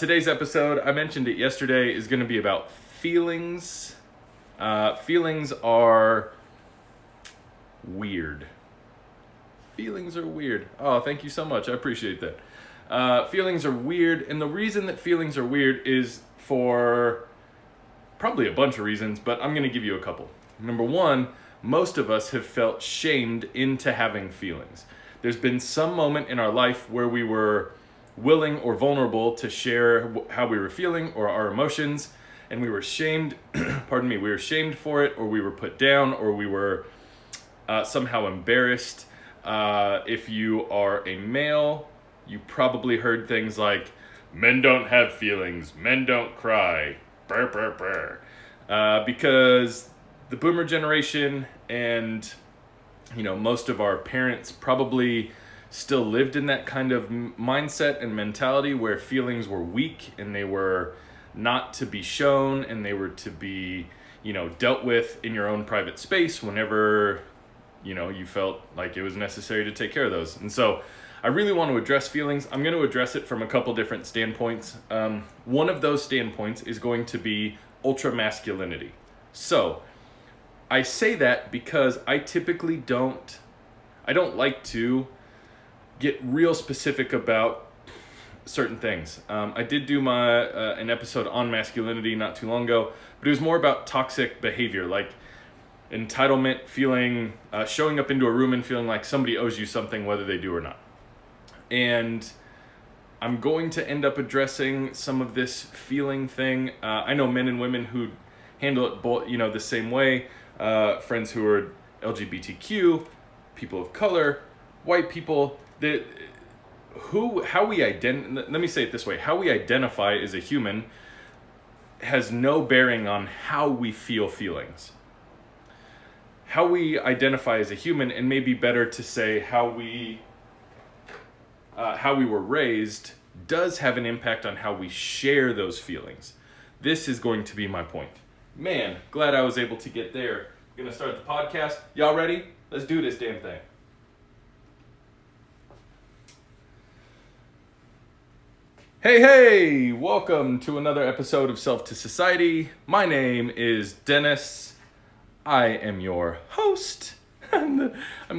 Today's episode, I mentioned it yesterday, is going to be about feelings. Feelings are weird. Feelings are weird. Oh, thank you so much. I appreciate that. Feelings are weird, and the reason that feelings are weird is for probably a bunch of reasons, but I'm going to give you a couple. Number one, most of us have felt shamed into having feelings. There's been some moment in our life where we were willing or vulnerable to share how we were feeling or our emotions, and we were shamed, we were shamed for it, or we were put down, or we were somehow embarrassed. If you are a male, you probably heard things like, men don't have feelings, men don't cry, brr, brr, brr. Because the boomer generation and, most of our parents probably still lived in that kind of mindset and mentality where feelings were weak and they were not to be shown and they were to be, dealt with in your own private space whenever, you felt like it was necessary to take care of those. And so I really want to address feelings. I'm going to address it from a couple different standpoints. One of those standpoints is going to be ultra masculinity. So I say that because I typically don't like to get real specific about certain things. I did do an episode on masculinity not too long ago, but it was more about toxic behavior, like entitlement, feeling, showing up into a room and feeling like somebody owes you something, whether they do or not. And I'm going to end up addressing some of this feeling thing. I know men and women who handle it both, the same way. Friends who are LGBTQ, people of color, white people. Let me say it this way: how we identify as a human has no bearing on how we feel feelings. How we identify as a human, and maybe better to say how we were raised, does have an impact on how we share those feelings. This is going to be my point. Man, glad I was able to get there. I'm gonna start the podcast. Y'all ready? Let's do this damn thing. Hey, welcome to another episode of Self to Society. My name is Dennis. I am your host. I'm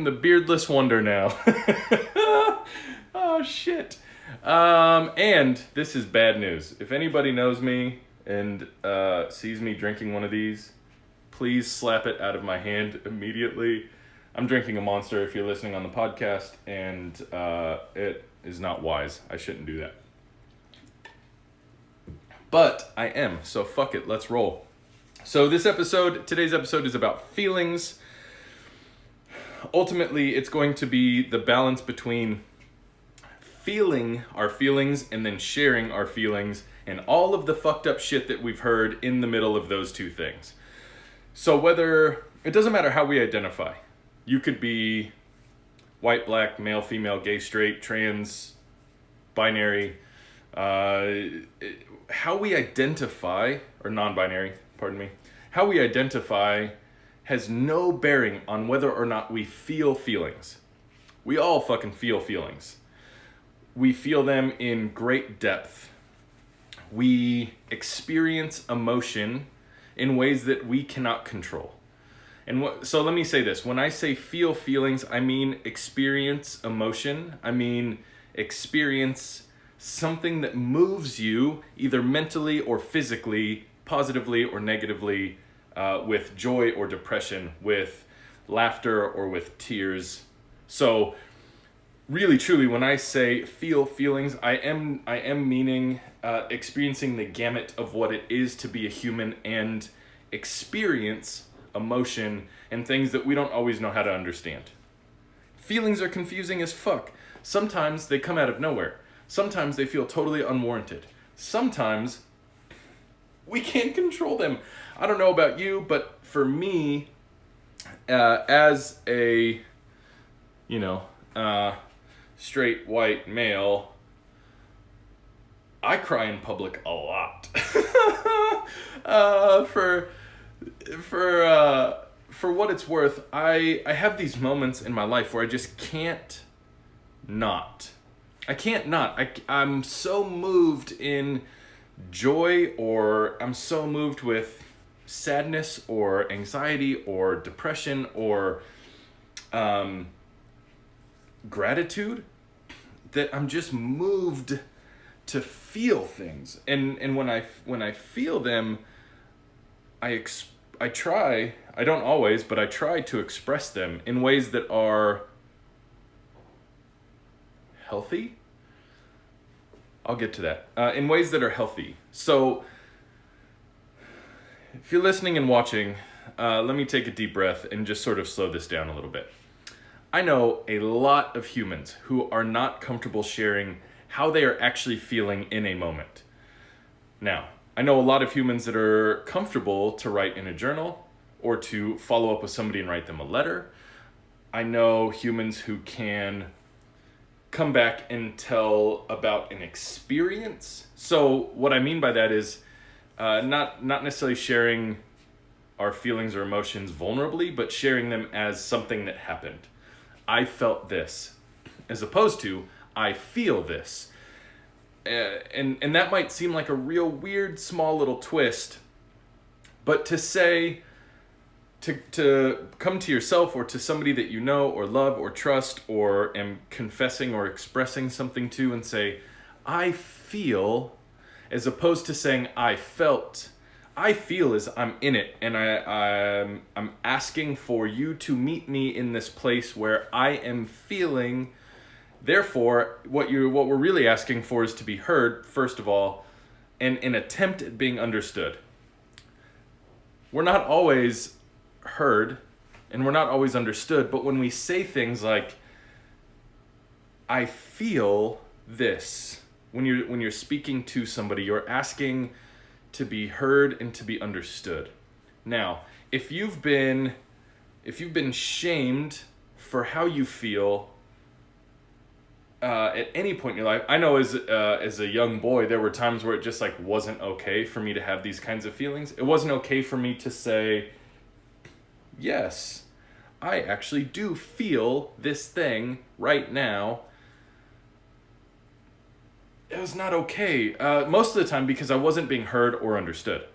the beardless wonder now. Oh, shit. And this is bad news. If anybody knows me and sees me drinking one of these, please slap it out of my hand immediately. I'm drinking a Monster if you're listening on the podcast, and it is not wise. I shouldn't do that. But I am, so fuck it, let's roll. So today's episode is about feelings. Ultimately, it's going to be the balance between feeling our feelings and then sharing our feelings and all of the fucked up shit that we've heard in the middle of those two things. So it doesn't matter how we identify. You could be white, black, male, female, gay, straight, trans, binary, how we identify, or non-binary, how we identify has no bearing on whether or not we feel feelings. We all fucking feel feelings. We feel them in great depth. We experience emotion in ways that we cannot control. So let me say this. When I say feel feelings, I mean experience emotion. I mean experience something that moves you either mentally or physically, positively or negatively, with joy or depression, with laughter or with tears. So really, truly, when I say feel feelings, I am meaning experiencing the gamut of what it is to be a human and experience emotion and things that we don't always know how to understand. Feelings are confusing as fuck. Sometimes they come out of nowhere. Sometimes they feel totally unwarranted. Sometimes we can't control them. I don't know about you, but for me, as a, straight white male, I cry in public a lot. For what it's worth, I have these moments in my life where I just can't not. I can't not. I'm so moved in joy, or I'm so moved with sadness or anxiety or depression or um, gratitude, that I'm just moved to feel things. And when I feel them, I try, I don't always, but I try to express them in ways that are healthy. I'll get to that. In ways that are healthy. So, if you're listening and watching, let me take a deep breath and just sort of slow this down a little bit. I know a lot of humans who are not comfortable sharing how they are actually feeling in a moment. Now, I know a lot of humans that are comfortable to write in a journal or to follow up with somebody and write them a letter. I know humans who can come back and tell about an experience. So what I mean by that is not necessarily sharing our feelings or emotions vulnerably, but sharing them as something that happened. I felt this, as opposed to I feel this. And that might seem like a real weird small little twist, but to say, to come to yourself or to somebody that you know or love or trust or am confessing or expressing something to and say, I feel, as opposed to saying I felt. I feel is I'm in it, and I'm asking for you to meet me in this place where I am feeling. Therefore, what we're really asking for is to be heard, first of all, and an attempt at being understood. We're not always heard, and we're not always understood, but when we say things like, I feel this, when you're speaking to somebody, you're asking to be heard and to be understood. Now, if you've been shamed for how you feel at any point in your life, I know as a young boy, there were times where it just like wasn't okay for me to have these kinds of feelings. It wasn't okay for me to say, yes, I actually do feel this thing right now. It was not okay. Most of the time because I wasn't being heard or understood.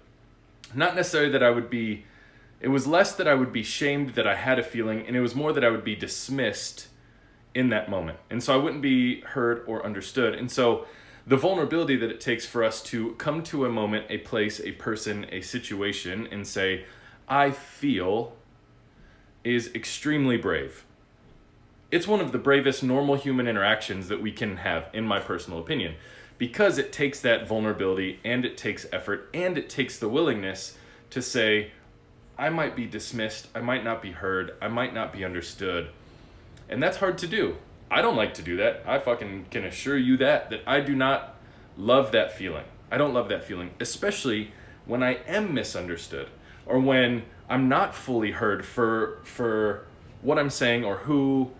Not necessarily that it was less that I would be shamed that I had a feeling, and it was more that I would be dismissed in that moment. And so I wouldn't be heard or understood. And so the vulnerability that it takes for us to come to a moment, a place, a person, a situation, and say, I feel, is extremely brave. It's one of the bravest normal human interactions that we can have, in my personal opinion, because it takes that vulnerability and it takes effort and it takes the willingness to say, I might be dismissed, I might not be heard, I might not be understood. And that's hard to do. I don't like to do that. I fucking can assure you that I do not love that feeling. I don't love that feeling, especially when I am misunderstood or when I'm not fully heard for what I'm saying or for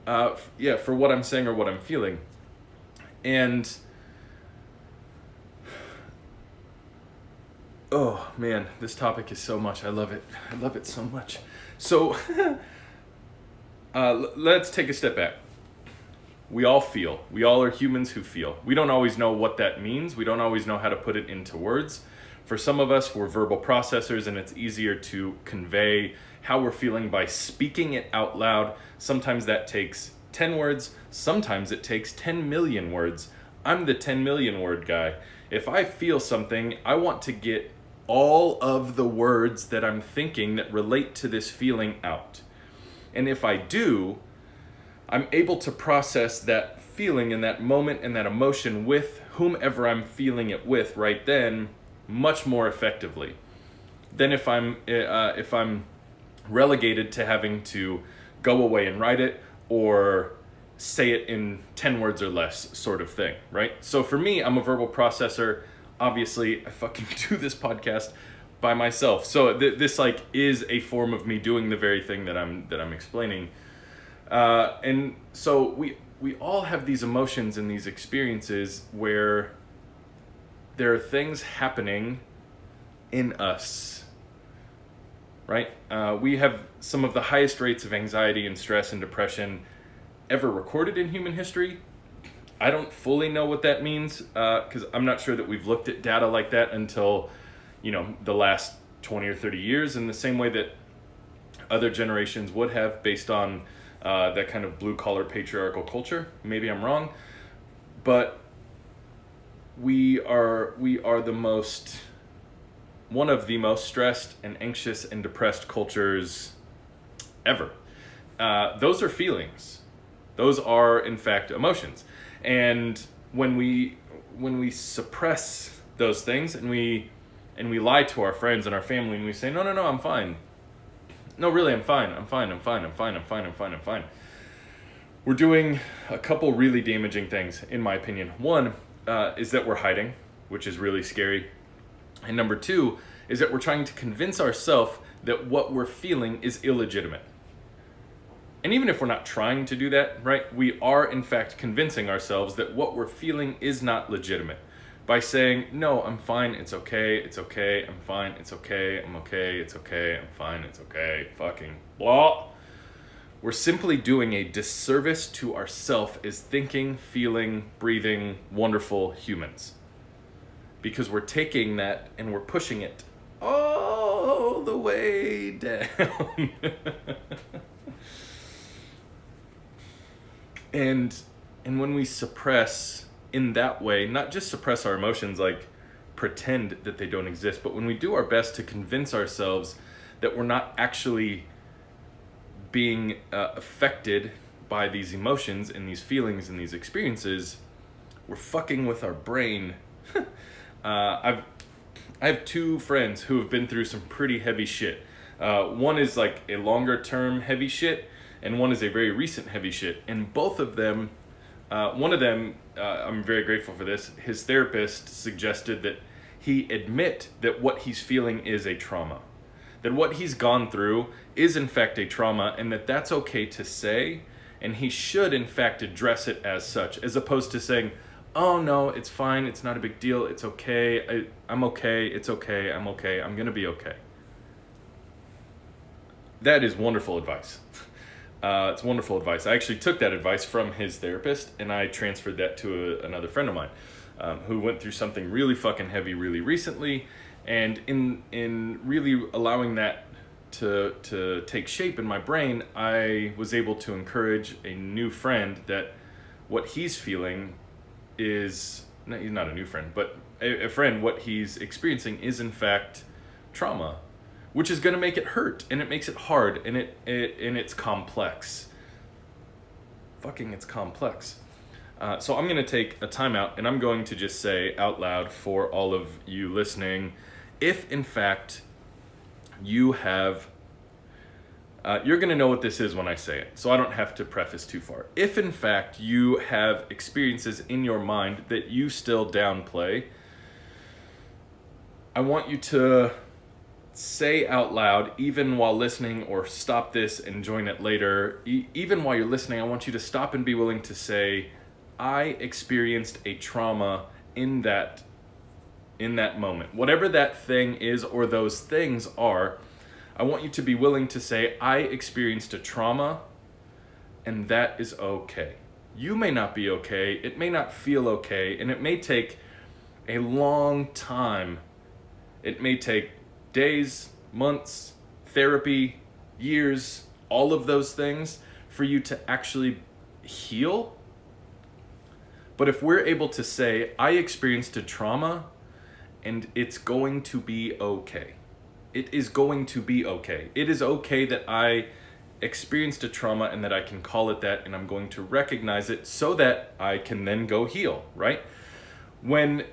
what I'm saying or what I'm feeling. And oh man, this topic is so much. I love it. I love it so much. So let's take a step back. We all feel. We all are humans who feel. We don't always know what that means. We don't always know how to put it into words. For some of us, we're verbal processors, and it's easier to convey how we're feeling by speaking it out loud. Sometimes that takes 10 words. Sometimes it takes 10 million words. I'm the 10 million word guy. If I feel something, I want to get all of the words that I'm thinking that relate to this feeling out. And if I do, I'm able to process that feeling and that moment and that emotion with whomever I'm feeling it with right then much more effectively than if I'm relegated to having to go away and write it or say it in 10 words or less sort of thing, right? So for me, I'm a verbal processor. Obviously, I fucking do this podcast by myself. So this like is a form of me doing the very thing that I'm explaining. And so we all have these emotions and these experiences where there are things happening in us, right? We have some of the highest rates of anxiety and stress and depression ever recorded in human history. I don't fully know what that means, because I'm not sure that we've looked at data like that until, the last 20 or 30 years, in the same way that other generations would have, based on that kind of blue-collar patriarchal culture. Maybe I'm wrong, but we are one of the most stressed and anxious and depressed cultures ever. Those are feelings. Those are, in fact, emotions. And when we suppress those things, and we lie to our friends and our family, and we say, no, I'm fine. No, really, I'm fine. We're doing a couple really damaging things, in my opinion. One is that we're hiding, which is really scary. And number two is that we're trying to convince ourselves that what we're feeling is illegitimate. And even if we're not trying to do that, right, we are in fact convincing ourselves that what we're feeling is not legitimate by saying, no, I'm fine, it's okay, I'm fine, it's okay, I'm okay, it's okay, I'm fine, it's okay, fucking blah. We're simply doing a disservice to ourselves as thinking, feeling, breathing, wonderful humans. Because we're taking that and we're pushing it all the way down. And when we suppress in that way, not just suppress our emotions, like pretend that they don't exist, but when we do our best to convince ourselves that we're not actually being affected by these emotions and these feelings and these experiences, we're fucking with our brain. I have two friends who have been through some pretty heavy shit. One is like a longer term heavy shit, and one is a very recent heavy shit. And both of them, one of them, I'm very grateful for this, his therapist suggested that he admit that what he's feeling is a trauma. That what he's gone through is in fact a trauma, and that that's okay to say, and he should in fact address it as such, as opposed to saying, oh no, it's fine, it's not a big deal, it's okay, I'm okay, it's okay, I'm okay, I'm gonna be okay. That is wonderful advice. It's wonderful advice. I actually took that advice from his therapist, and I transferred that to another friend of mine who went through something really fucking heavy really recently, and in really allowing that to take shape in my brain, I was able to encourage a new friend that what he's feeling is, he's not a new friend, but a friend, what he's experiencing is in fact trauma, which is going to make it hurt, and it makes it hard, and it's complex. Fucking, it's complex. So I'm going to take a timeout, and I'm going to just say out loud for all of you listening, if in fact you have, you're going to know what this is when I say it, so I don't have to preface too far. If in fact you have experiences in your mind that you still downplay, I want you to say out loud, even while listening, or stop this and join it later. Even while you're listening, I want you to stop and be willing to say, I experienced a trauma in that moment. Whatever that thing is or those things are, I want you to be willing to say, I experienced a trauma, and that is okay. You may not be okay, it may not feel okay, and it may take a long time. It may take days, months, therapy, years, all of those things for you to actually heal. But if we're able to say, I experienced a trauma and it's going to be okay. It is going to be okay. It is okay that I experienced a trauma and that I can call it that, and I'm going to recognize it so that I can then go heal, right? When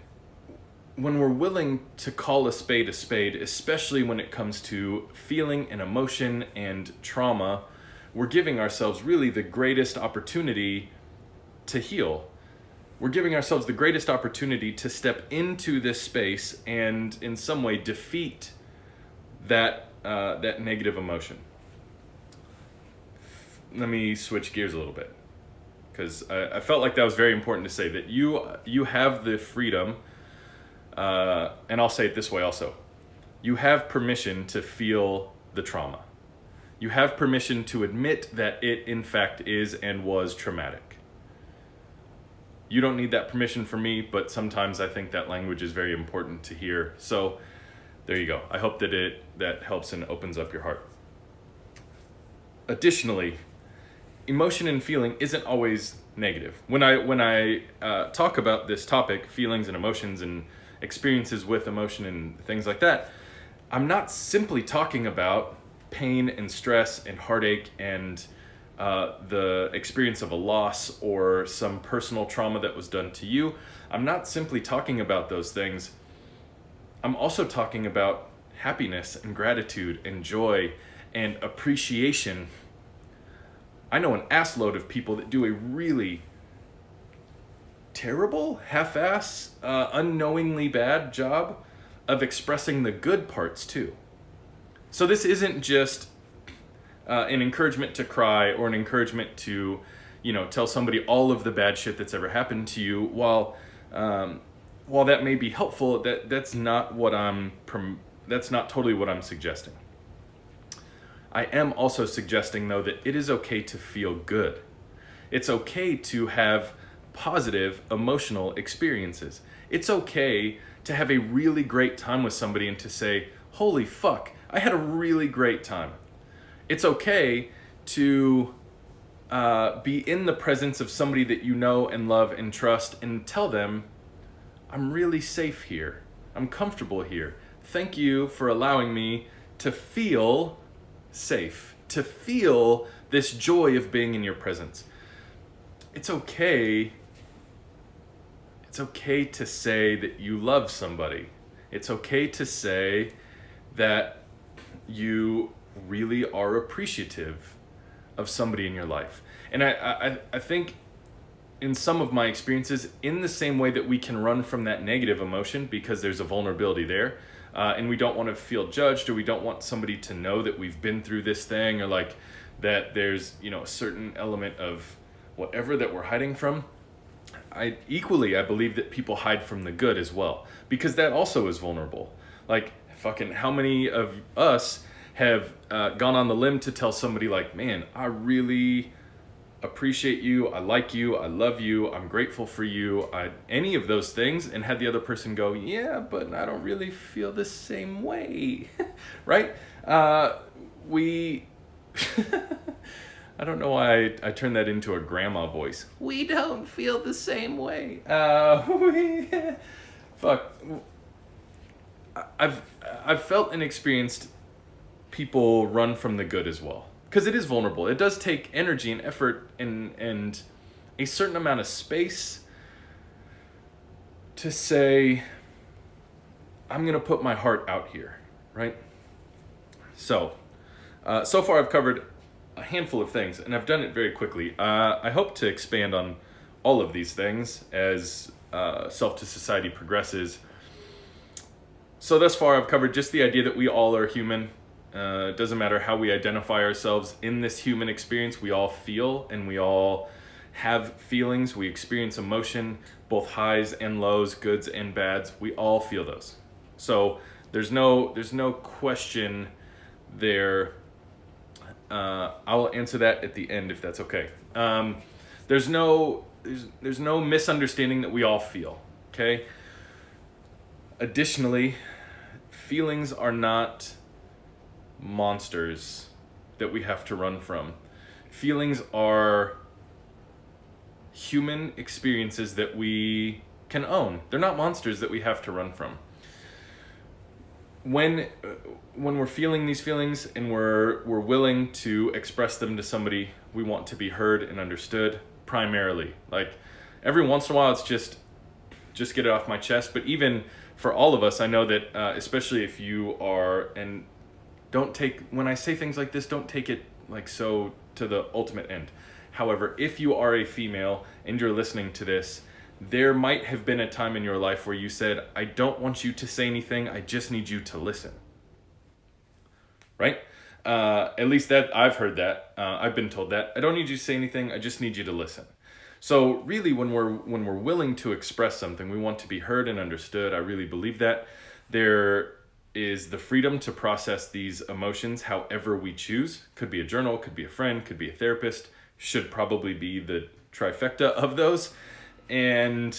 we're willing to call a spade, especially when it comes to feeling and emotion and trauma, we're giving ourselves really the greatest opportunity to heal. We're giving ourselves the greatest opportunity to step into this space and in some way defeat that negative emotion. Let me switch gears a little bit, because I felt like that was very important to say, that you have the freedom, and I'll say it this way also. You have permission to feel the trauma. You have permission to admit that it in fact is and was traumatic. You don't need that permission from me, but sometimes I think that language is very important to hear. So there you go. I hope that helps and opens up your heart. Additionally, emotion and feeling isn't always negative. When I talk about this topic, feelings and emotions and experiences with emotion and things like that, I'm not simply talking about pain and stress and heartache and the experience of a loss or some personal trauma that was done to you. I'm not simply talking about those things. I'm also talking about happiness and gratitude and joy and appreciation. I know an assload of people that do a really terrible, half-ass, unknowingly bad job of expressing the good parts too. So this isn't just an encouragement to cry or an encouragement to, tell somebody all of the bad shit that's ever happened to you. While that may be helpful, that's not totally what I'm suggesting. I am also suggesting, though, that it is okay to feel good. It's okay to have positive emotional experiences. It's okay to have a really great time with somebody and to say, holy fuck, I had a really great time. It's okay to be in the presence of somebody that you know and love and trust and tell them, I'm really safe here. I'm comfortable here. Thank you for allowing me to feel safe, to feel this joy of being in your presence. It's okay to say that you love somebody. It's okay to say that you really are appreciative of somebody in your life. And I think in some of my experiences, in the same way that we can run from that negative emotion because there's a vulnerability there, and we don't want to feel judged, or we don't want somebody to know that we've been through this thing, or like that there's a certain element of whatever that we're hiding from. I believe that people hide from the good as well, because that also is vulnerable. Like, fucking how many of us have gone on the limb to tell somebody like, man, I really appreciate you, I like you, I love you, I'm grateful for you, any of those things, and had the other person go, yeah, but I don't really feel the same way, right? We, I don't know why I turned that into a grandma voice. We don't feel the same way. Fuck. I've felt and experienced people run from the good as well. Because it is vulnerable. It does take energy and effort and a certain amount of space to say, I'm going to put my heart out here, right? So far I've covered a handful of things, and I've done it very quickly. I hope to expand on all of these things as Self to Society progresses. So thus far I've covered just the idea that we all are human. It doesn't matter how we identify ourselves in this human experience. We all feel and we all have feelings. We experience emotion, both highs and lows, goods and bads. We all feel those. So there's no question there. I'll answer that at the end if that's okay. There's no misunderstanding that we all feel. Okay. Additionally, feelings are not monsters that we have to run from. Feelings are human experiences that we can own. They're not monsters that we have to run from. When we're feeling these feelings and we're willing to express them to somebody, we want to be heard and understood primarily. Like, every once in a while it's just get it off my chest. But even for all of us, I know that especially if you are, and when I say things like this, don't take it like so to the ultimate end. However, if you are a female and you're listening to this, there might have been a time in your life where you said, I don't want you to say anything, I just need you to listen. Right? At least that I've heard that. I've been told that. I don't need you to say anything, I just need you to listen. So really, when we're willing to express something, we want to be heard and understood. I really believe that. There is the freedom to process these emotions however we choose. Could be a journal, could be a friend, could be a therapist, should probably be the trifecta of those. And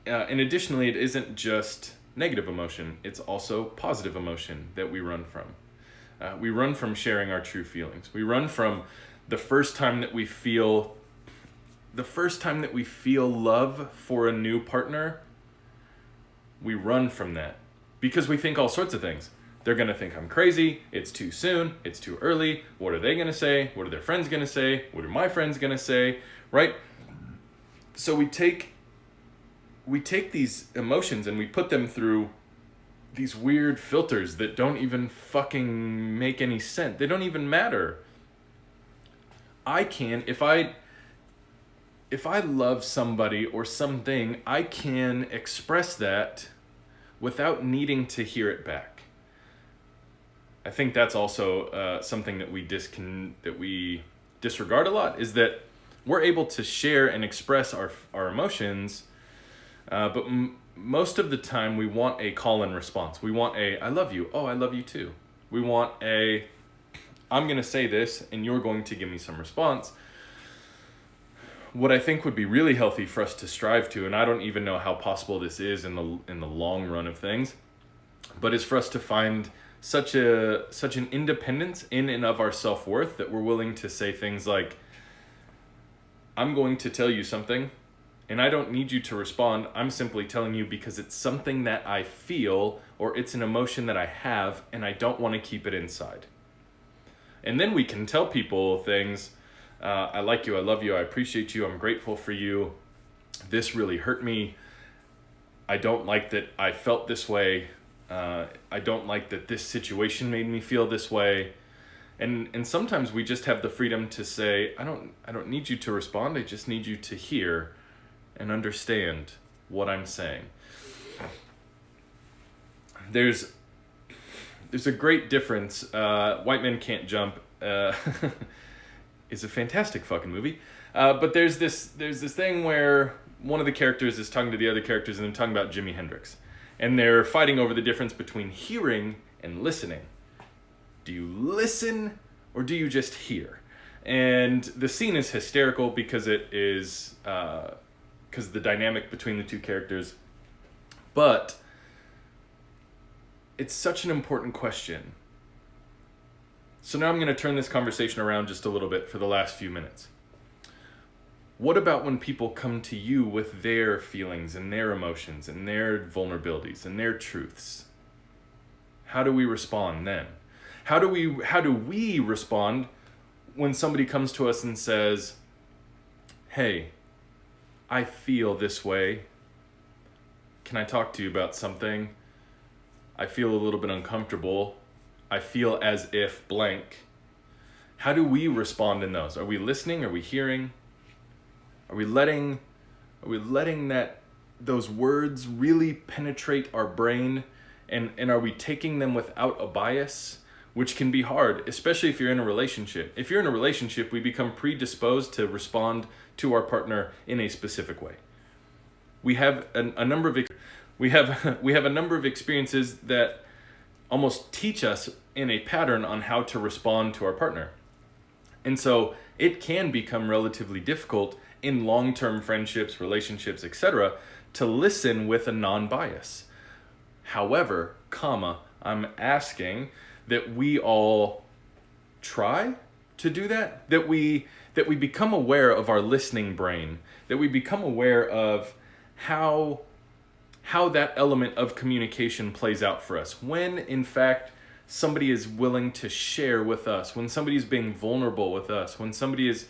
additionally, it isn't just negative emotion, it's also positive emotion that we run from. We run from sharing our true feelings. We run from the first time that we feel love for a new partner. We run from that because we think all sorts of things. They're going to think I'm crazy. It's too soon. It's too early. What are they going to say? What are their friends going to say? What are my friends going to say? Right? So we take these emotions and we put them through these weird filters that don't even fucking make any sense. They don't even matter. If I love somebody or something, I can express that without needing to hear it back. I think that's also something that we disregard a lot, is that we're able to share and express our emotions, but most of the time we want a call and response. We want a, I love you. Oh, I love you too. We want a, I'm going to say this and you're going to give me some response. What I think would be really healthy for us to strive to, and I don't even know how possible this is in the long run of things, but is for us to find such an independence in and of our self-worth that we're willing to say things like, I'm going to tell you something and I don't need you to respond. I'm simply telling you because it's something that I feel, or it's an emotion that I have and I don't want to keep it inside. And then we can tell people things, I like you, I love you, I appreciate you, I'm grateful for you, this really hurt me, I don't like that I felt this way, I don't like that this situation made me feel this way. And sometimes we just have the freedom to say, I don't need you to respond, I just need you to hear and understand what I'm saying. There's a great difference. White Men Can't Jump is a fantastic fucking movie. But there's this thing where one of the characters is talking to the other characters and they're talking about Jimi Hendrix. And they're fighting over the difference between hearing and listening. Do you listen or do you just hear? And the scene is hysterical because it is because the dynamic between the two characters. But it's such an important question. So now I'm going to turn this conversation around just a little bit for the last few minutes. What about when people come to you with their feelings and their emotions and their vulnerabilities and their truths? How do we respond then? How do we respond when somebody comes to us and says, hey, I feel this way. Can I talk to you about something? I feel a little bit uncomfortable. I feel as if blank. How do we respond in those? Are we listening? Are we hearing? Are we letting those words really penetrate our brain? And are we taking them without a bias? Which can be hard, especially if you're in a relationship. If you're in a relationship, we become predisposed to respond to our partner in a specific way. We have a number of experiences that almost teach us in a pattern on how to respond to our partner. And so it can become relatively difficult in long-term friendships, relationships, etc., to listen with a non-bias. However, I'm asking that we all try to do that, that we become aware of our listening brain, that we become aware of how that element of communication plays out for us. When, in fact, somebody is willing to share with us, when somebody is being vulnerable with us, when somebody is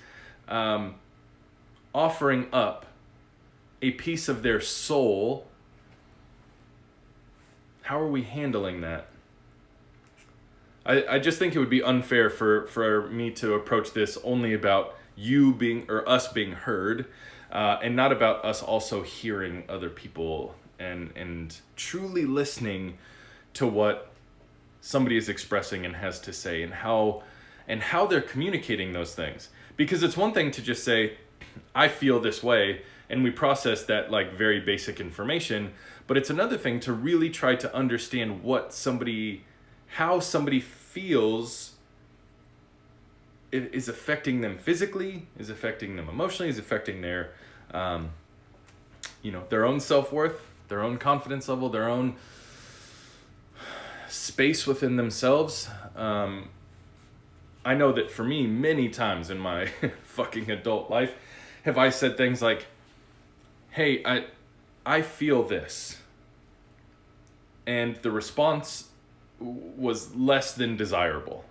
offering up a piece of their soul, how are we handling that? I just think it would be unfair for me to approach this only about you being, or us being heard, and not about us also hearing other people and truly listening to what somebody is expressing and has to say, and how they're communicating those things. Because it's one thing to just say, I feel this way, and we process that like very basic information, but it's another thing to really try to understand how somebody feels is affecting them physically, is affecting them emotionally, is affecting their their own self-worth, their own confidence level, their own space within themselves. I know that for me, many times in my fucking adult life, have I said things like, hey, I feel this. And the response was less than desirable.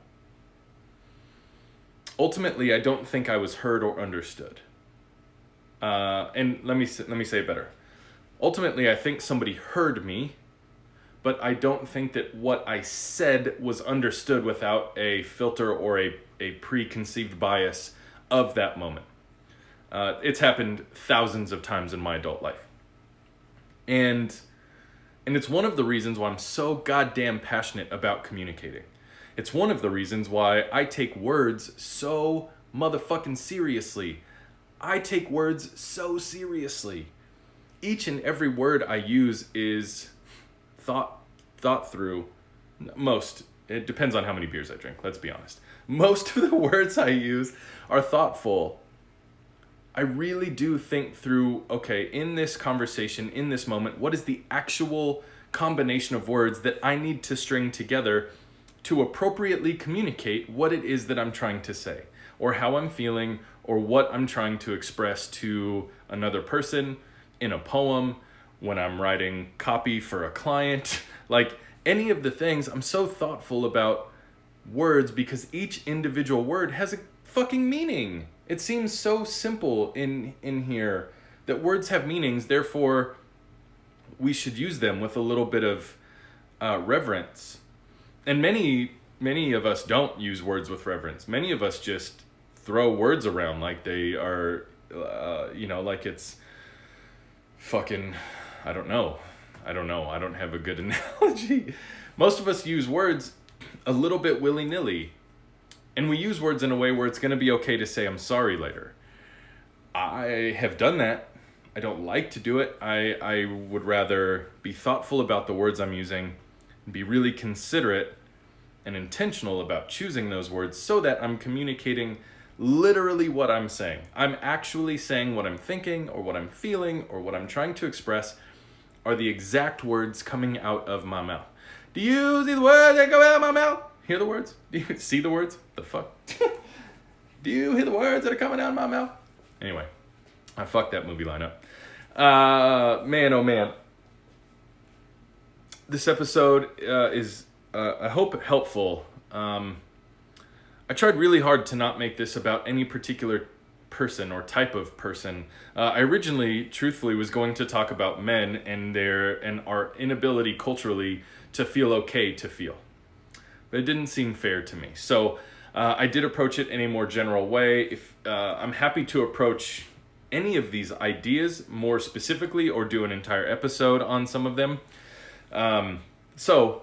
Ultimately, I don't think I was heard or understood. And let me say it better. Ultimately, I think somebody heard me, but I don't think that what I said was understood without a filter or a preconceived bias of that moment. It's happened thousands of times in my adult life. And it's one of the reasons why I'm so goddamn passionate about communicating. It's one of the reasons why I take words so motherfucking seriously. I take words so seriously. Each and every word I use is thought through. Most, it depends on how many beers I drink, let's be honest. Most of the words I use are thoughtful. I really do think through, okay, in this conversation, in this moment, what is the actual combination of words that I need to string together to appropriately communicate what it is that I'm trying to say, or how I'm feeling, or what I'm trying to express to another person in a poem, when I'm writing copy for a client. Like any of the things, I'm so thoughtful about words because each individual word has a fucking meaning. It seems so simple in here that words have meanings, therefore we should use them with a little bit of reverence. And many of us don't use words with reverence. Many of us just throw words around like they are, like it's fucking, I don't know. I don't have a good analogy. Most of us use words a little bit willy-nilly. And we use words in a way where it's going to be okay to say I'm sorry later. I have done that. I don't like to do it. I would rather be thoughtful about the words I'm using, and be really considerate and intentional about choosing those words so that I'm communicating literally what I'm saying. I'm actually saying what I'm thinking or what I'm feeling or what I'm trying to express are the exact words coming out of my mouth. Do you see the words that come out of my mouth? Hear the words? Do you see the words? The fuck? Do you hear the words that are coming out of my mouth? Anyway, I fucked that movie lineup. Man, oh man. This episode is, I hope, helpful. I tried really hard to not make this about any particular person or type of person. I originally, truthfully, was going to talk about men and our inability culturally to feel okay to feel. But it didn't seem fair to me. So I did approach it in a more general way. I'm happy to approach any of these ideas more specifically or do an entire episode on some of them. So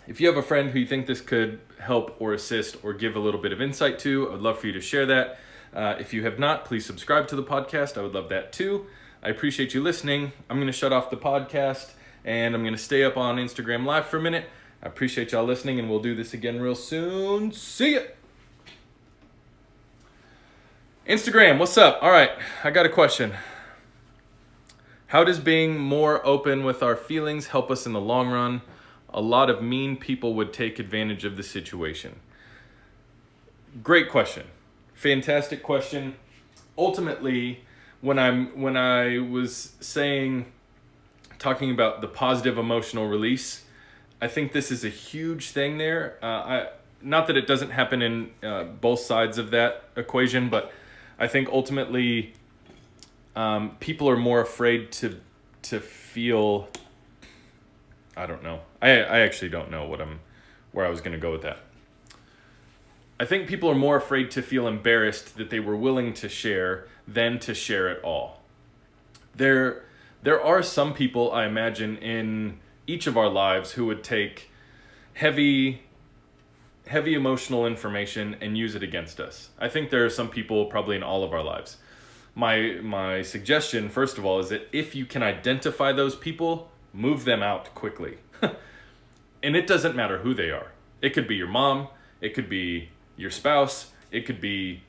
if you have a friend who you think this could help or assist or give a little bit of insight to, I would love for you to share that. If you have not, please subscribe to the podcast. I would love that too. I appreciate you listening. I'm going to shut off the podcast and I'm going to stay up on Instagram Live for a minute. I appreciate y'all listening, and we'll do this again real soon. See ya! Instagram, what's up? All right, I got a question. How does being more open with our feelings help us in the long run? A lot of mean people would take advantage of the situation. Great question. Fantastic question. Ultimately, when I was talking about the positive emotional release, I think this is a huge thing there. Not that it doesn't happen in both sides of that equation, but I think ultimately people are more afraid to feel. I don't know. I actually don't know where I was going to go with that. I think people are more afraid to feel embarrassed that they were willing to share than to share at all. There are some people, I imagine, in each of our lives who would take heavy emotional information and use it against us. I think there are some people probably in all of our lives. My suggestion, first of all, is that if you can identify those people, move them out quickly. And it doesn't matter who they are. It could be your mom, it could be your spouse, it could be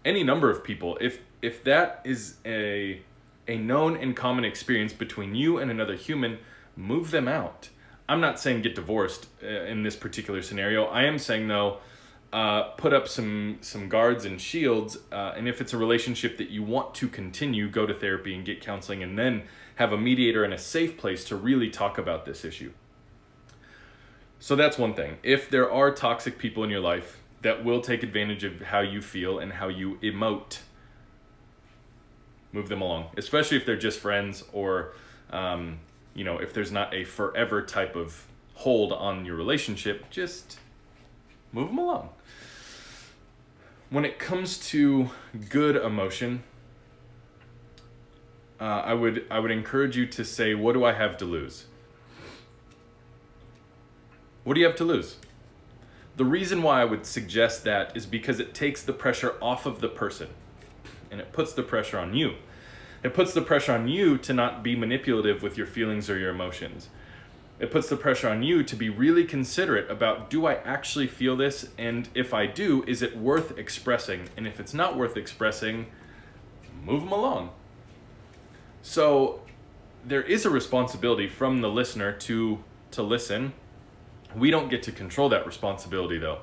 any number of people. If that is a a known and common experience between you and another human, move them out. I'm not saying get divorced in this particular scenario. I am saying, though, put up some guards and shields, and if it's a relationship that you want to continue, go to therapy and get counseling, and then have a mediator and a safe place to really talk about this issue. So that's one thing. If there are toxic people in your life that will take advantage of how you feel and how you emote, move them along, especially if they're just friends, or if there's not a forever type of hold on your relationship, just move them along. When it comes to good emotion, I would encourage you to say, what do I have to lose? What do you have to lose? The reason why I would suggest that is because it takes the pressure off of the person, and it puts the pressure on you. It puts the pressure on you to not be manipulative with your feelings or your emotions. It puts the pressure on you to be really considerate about, do I actually feel this? And if I do, is it worth expressing? And if it's not worth expressing, move them along. So there is a responsibility from the listener to listen. We don't get to control that responsibility, though.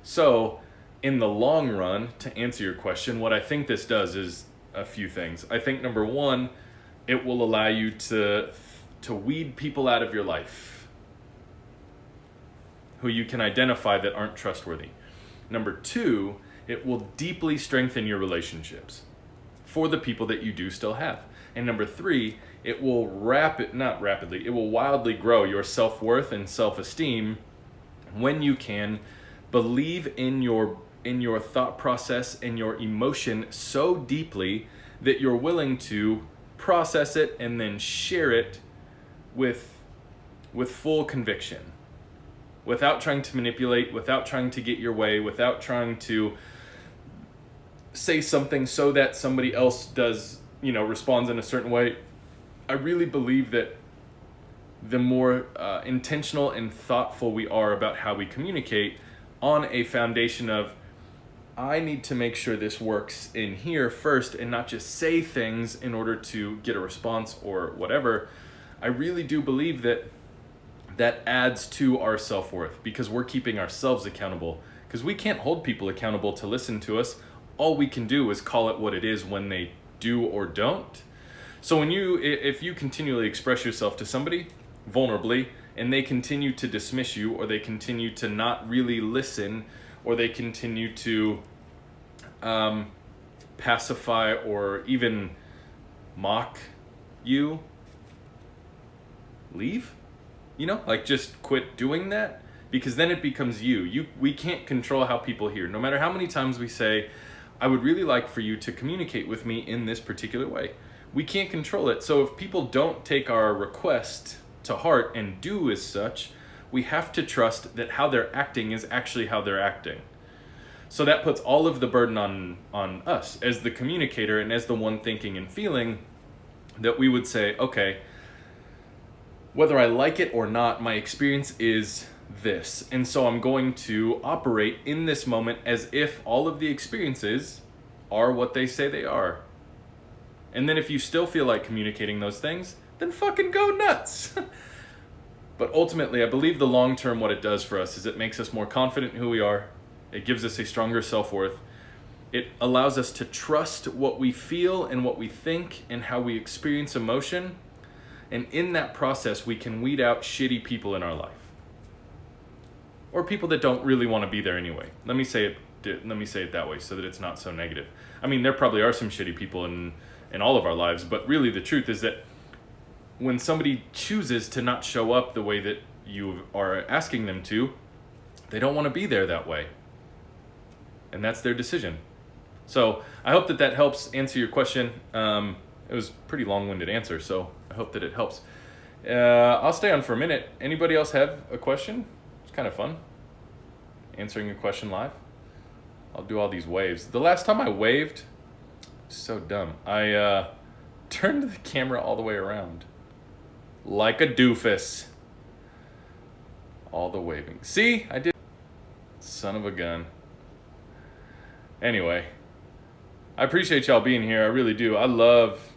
So in the long run, to answer your question, what I think this does is a few things. I think, number one, it will allow you to weed people out of your life who you can identify that aren't trustworthy. Number two, it will deeply strengthen your relationships for the people that you do still have. And number three, it will it will wildly grow your self-worth and self-esteem when you can believe in your thought process and your emotion so deeply that you're willing to process it and then share it with full conviction, without trying to manipulate, without trying to get your way, without trying to say something so that somebody else responds in a certain way. I really believe that the more intentional and thoughtful we are about how we communicate on a foundation of, I need to make sure this works in here first and not just say things in order to get a response or whatever, I really do believe that adds to our self-worth, because we're keeping ourselves accountable, because we can't hold people accountable to listen to us. All we can do is call it what it is when they do or don't. So if you continually express yourself to somebody vulnerably and they continue to dismiss you, or they continue to not really listen, or they continue to pacify or even mock you, leave. Just quit doing that, because then it becomes you. We can't control how people hear. No matter how many times we say, I would really like for you to communicate with me in this particular way, we can't control it. So if people don't take our request to heart and do as such, we have to trust that how they're acting is actually how they're acting. So that puts all of the burden on us as the communicator and as the one thinking and feeling, that we would say, okay, whether I like it or not, my experience is this. And so I'm going to operate in this moment as if all of the experiences are what they say they are. And then if you still feel like communicating those things, then fucking go nuts. But ultimately, I believe the long term, what it does for us is it makes us more confident in who we are. It gives us a stronger self-worth. It allows us to trust what we feel and what we think and how we experience emotion. And in that process, we can weed out shitty people in our life, or people that don't really want to be there anyway. Let me say it that way so that it's not so negative. I mean, there probably are some shitty people in all of our lives, but really the truth is that when somebody chooses to not show up the way that you are asking them to, they don't want to be there that way. And that's their decision. So I hope that helps answer your question. It was a pretty long-winded answer, so I hope that it helps. I'll stay on for a minute. Anybody else have a question? It's kind of fun answering a question live. I'll do all these waves. The last time I waved, so dumb. I turned the camera all the way around like a doofus. All the waving. See, I did. Son of a gun. Anyway, I appreciate y'all being here. I really do. I love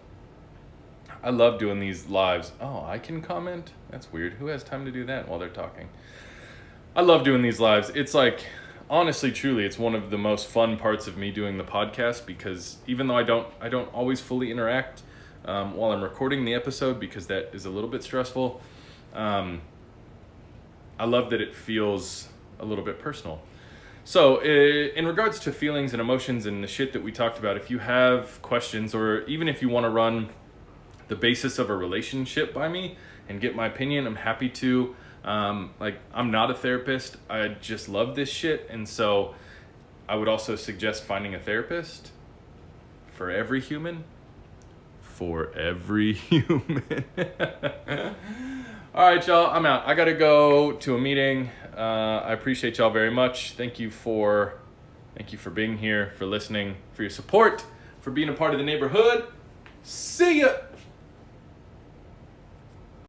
I love doing these lives. Oh, I can comment? That's weird. Who has time to do that while they're talking? I love doing these lives. It's like, honestly, truly, it's one of the most fun parts of me doing the podcast, because even though I don't always fully interact while I'm recording the episode, because that is a little bit stressful, I love that it feels a little bit personal. So in regards to feelings and emotions and the shit that we talked about, if you have questions, or even if you want to run the basis of a relationship by me and get my opinion, I'm happy to. Like, I'm not a therapist. I just love this shit. And so I would also suggest finding a therapist for every human. For every human. All right, y'all, I'm out. I got to go to a meeting. I appreciate y'all very much. Thank you for being here, for listening, for your support, for being a part of the neighborhood. See ya.